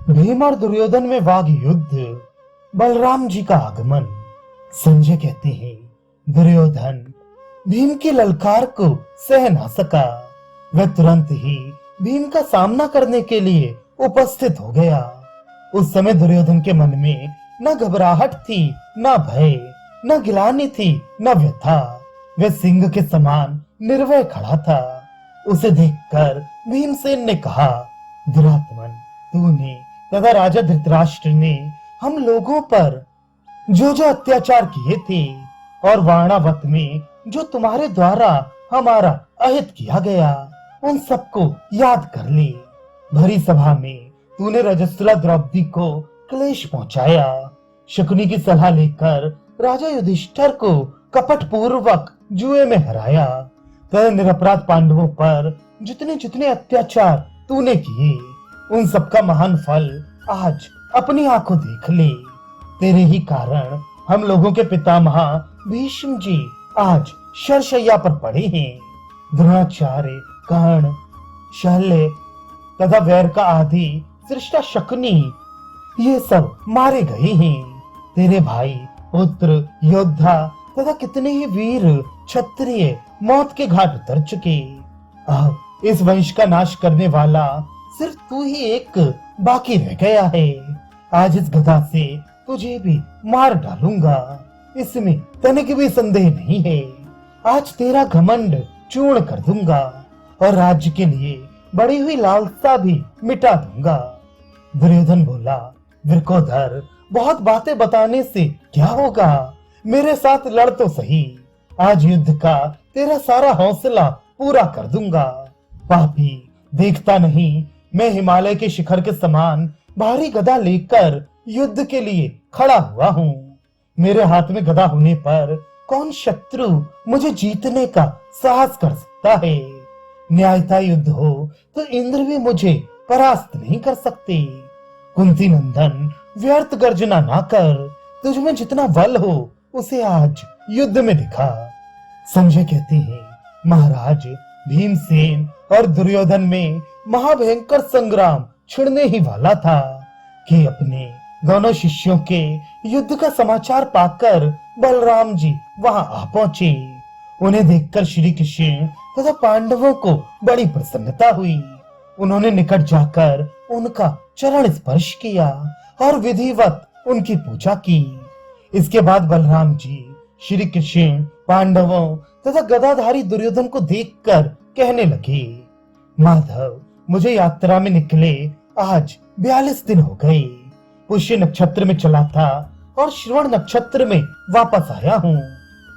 भीम और दुर्योधन में वाग युद्ध। बलराम जी का आगमन। संजय कहते हैं, दुर्योधन भीम की ललकार को सह ना सका। वह तुरंत ही भीम का सामना करने के लिए उपस्थित हो गया। उस समय दुर्योधन के मन में न घबराहट थी, न भय, न गिलानी थी, न व्यथा। वह सिंह के समान निर्भय खड़ा था। उसे देखकर भीमसेन ने कहा, दुरात्मन, तूने तथा राजा धृतराष्ट्र ने हम लोगों पर जो जो अत्याचार किए थे और वाणावत में जो तुम्हारे द्वारा हमारा अहित किया गया, उन सबको याद कर ले। भरी सभा में तूने रजस्वला द्रौपदी को क्लेश पहुंचाया। शकुनी की सलाह लेकर राजा युधिष्ठिर को कपट पूर्वक जुए में हराया। तथा निरपराध पांडवों पर जितने जितने अत्याचार तूने किए, उन सबका महान फल आज अपनी आंखों देख ले। तेरे ही कारण हम लोगों के पितामह भीष्म जी आज शरशैया पर पड़े हैं। द्रोणाचार्य, कर्ण, शल्य तथा वैर का आदि सृष्टा शकुनी, ये सब मारे गए हैं। तेरे भाई, पुत्र, योद्धा तथा कितने ही वीर क्षत्रिय मौत के घाट उतर चुके। अब इस वंश का नाश करने वाला सिर्फ तू ही एक बाकी रह गया है। आज इस गदा से तुझे भी मार डालूंगा, इसमें तनिक भी संदेह नहीं है। आज तेरा घमंड चूर्ण कर दूंगा और राज्य के लिए बढ़ी हुई लालसा भी मिटा दूंगा। दुर्योधन बोला, वृकोदर, बहुत बातें बताने से क्या होगा, मेरे साथ लड़ तो सही। आज युद्ध का तेरा सारा हौसला पूरा कर दूंगा। पापी, देखता नहीं मैं हिमालय के शिखर के समान भारी गदा लेकर युद्ध के लिए खड़ा हुआ हूँ। मेरे हाथ में गदा होने पर कौन शत्रु मुझे जीतने का साहस कर सकता है। न्यायता युद्ध हो तो इंद्र भी मुझे परास्त नहीं कर सकते। कुंती नंदन, व्यर्थ गर्जना ना कर, तुझ में जितना बल हो उसे आज युद्ध में दिखा। संजय कहते हैं, महाराज, भीमसेन और दुर्योधन में महाभयंकर संग्राम छिड़ने ही वाला था कि अपने दोनों शिष्यों के युद्ध का समाचार पाकर बलराम जी वहां आ पहुंचे। उन्हें देखकर श्री कृष्ण तथा पांडवों को बड़ी प्रसन्नता हुई। उन्होंने निकट जाकर उनका चरण स्पर्श किया और विधिवत उनकी पूजा की। इसके बाद बलराम जी श्री कृष्ण, पांडवों तथा गदाधारी दुर्योधन को देखकर कहने लगे, माधव, मुझे यात्रा में निकले आज 42 दिन हो गए। पुष्य नक्षत्र में चला था और श्रवण नक्षत्र में वापस आया हूँ।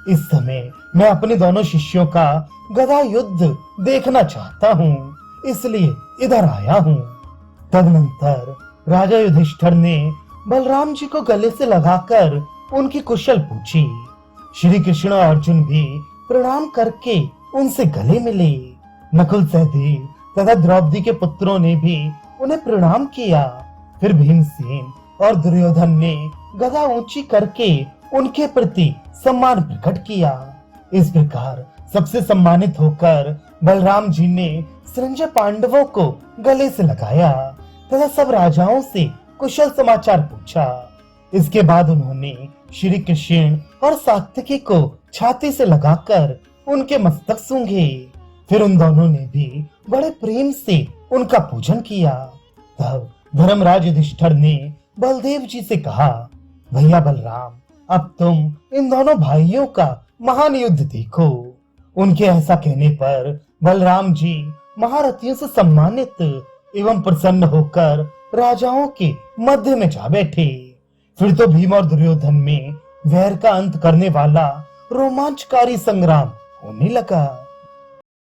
इस समय मैं अपने दोनों शिष्यों का गदा युद्ध देखना चाहता हूँ, इसलिए इधर आया हूँ। तदनंतर राजा युधिष्ठिर ने बलराम जी को गले से लगाकर उनकी कुशल पूछी। श्री कृष्ण और अर्जुन भी प्रणाम करके उनसे गले मिले। नकुल, सहदेव तथा द्रौपदी के पुत्रों ने भी उन्हें प्रणाम किया। फिर भीमसेन और दुर्योधन ने गदा ऊंची करके उनके प्रति सम्मान प्रकट किया। इस प्रकार सबसे सम्मानित होकर बलराम जी ने संजय पांडवों को गले से लगाया तथा सब राजाओं से कुशल समाचार पूछा। इसके बाद उन्होंने श्री कृष्ण और सात्यकी को छाती से लगाकर उनके मस्तक सूंघे। फिर उन दोनों ने भी बड़े प्रेम से उनका पूजन किया। तब धर्मराज युधिष्ठिर ने बलदेव जी से कहा, भैया बलराम, अब तुम इन दोनों भाइयों का महान युद्ध देखो। उनके ऐसा कहने पर बलराम जी महारथियों से सम्मानित एवं प्रसन्न होकर राजाओं के मध्य में जा बैठे। फिर तो भीम और दुर्योधन में वैर का अंत करने वाला रोमांचकारी संग्राम होने लगा।